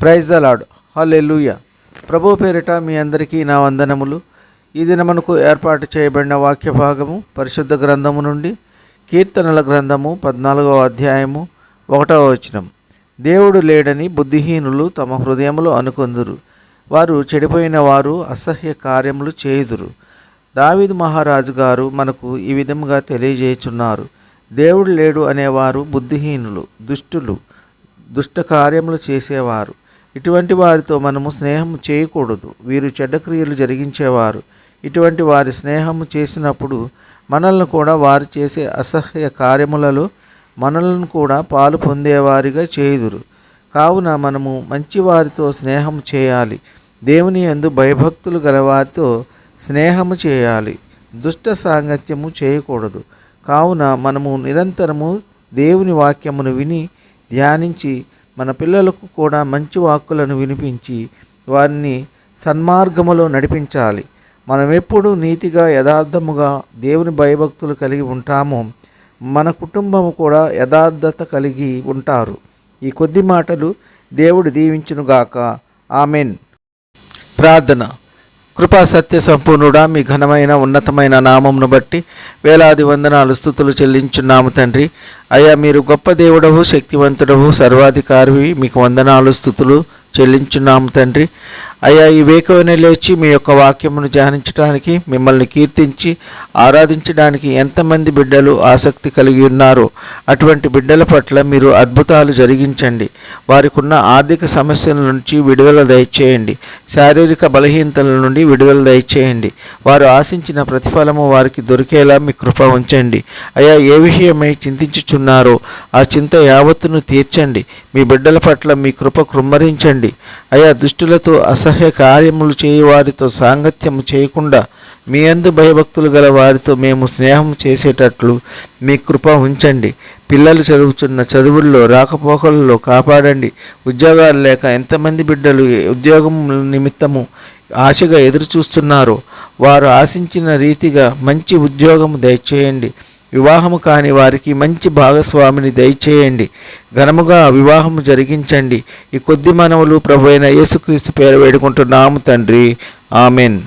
Praise the Lord. Hallelujah. ప్రభు పేరిట మీ అందరికీ నా వందనములు. ఈ దినమునకు ఏర్పాటు చేయబడిన వాక్య భాగము పరిశుద్ధ గ్రంథము నుండి కీర్తనల గ్రంథము 14వ అధ్యాయము 1వ వచనం. దేవుడు లేడని బుద్ధిహీనులు తమ హృదయములో అనుకొందురు, వారు చెడిపోయిన వారు అసహ్య కార్యములు చేయుదురు. దావీదు మహారాజు గారు మనకు ఈ విధముగా తెలియజేయుచున్నారు. దేవుడు లేడు అనేవారు బుద్ధిహీనులు, దుష్టులు, దుష్ట కార్యములు చేసేవారు. ఇటువంటి వారితో మనము స్నేహం చేయకూడదు. వీరు చెడ్డ క్రియలు జరిగించేవారు. ఇటువంటి వారి స్నేహము చేసినప్పుడు మనల్ని కూడా వారు చేసే అసహ్య కార్యములలో మనల్ని కూడా పాలు పొందేవారిగా చేయుదురు. కావున మనము మంచి వారితో స్నేహం చేయాలి. దేవుని యందు భయభక్తులు గలవారితో స్నేహము చేయాలి. దుష్ట సాంగత్యము చేయకూడదు. కావున మనము నిరంతరము దేవుని వాక్యమును విని ధ్యానించి మన పిల్లలకు కూడా మంచి వాక్కులను వినిపించి వారిని సన్మార్గములో నడిపించాలి. మనం ఎప్పుడు నీతిగా యథార్థముగా దేవుని భయభక్తులు కలిగి ఉంటామో మన కుటుంబము కూడా యథార్థత కలిగి ఉంటారు. ఈ కొద్ది మాటలు దేవుడు దీవించునుగాక. ఆమెన్. ప్రార్థన. కృపా సత్య సంపూర్ణుడా, మీ ఘనమైన ఉన్నతమైన నామమును బట్టి వేలాది వందనాలు స్తుతులు చెల్లించున్నాము తండ్రి. అయ్యా, మీరు గొప్ప దేవుడవు, శక్తివంతుడవు, సర్వాధికారివి. మీకు వందనాలు స్తుతులు చెల్లించున్నాము తండ్రి. అయ్యా, ఈ వేకువనే లేచి మీ యొక్క వాక్యమును ధ్యానించడానికి, మిమ్మల్ని కీర్తించి ఆరాధించడానికి ఎంతమంది బిడ్డలు ఆసక్తి కలిగి ఉన్నారో అటువంటి బిడ్డల పట్ల మీరు అద్భుతాలు జరిగించండి. వారికి ఉన్న ఆర్థిక సమస్యల నుంచి విడుదల దయచేయండి. శారీరక బలహీనతల నుండి విడుదల దయచేయండి. వారు ఆశించిన ప్రతిఫలము వారికి దొరికేలా మీ కృప ఉంచండి. అయ్యా, ఏ విషయమై చింతించుచున్నారో ఆ చింత యావత్తును తీర్చండి. మీ బిడ్డల పట్ల మీ కృప కృమ్మరించండి. అయ్యా, దుష్టులతో అసహ్య కార్యములు చేయవారితో సాంగత్యము చేయకుండా మీ యందు భయభక్తులు గల వారితో మేము స్నేహం చేసేటట్లు మీ కృప ఉంచండి. పిల్లలు చదువుతున్న చదువుల్లో రాకపోకలలో కాపాడండి. ఉద్యోగాలు లేక ఎంతమంది బిడ్డలు ఉద్యోగం నిమిత్తము ఆశగా ఎదురు చూస్తున్నారో వారు ఆశించిన రీతిగా మంచి ఉద్యోగము దయచేయండి. వివాహము కాని వారికి మంచి భాగస్వామిని దయచేయండి. ఘనముగా వివాహము జరిగించండి. ఈ కొద్ది మనవులు ప్రభువైన యేసుక్రీస్తు పేరు వేడుకుంటున్నాము తండ్రి. ఆమెన్.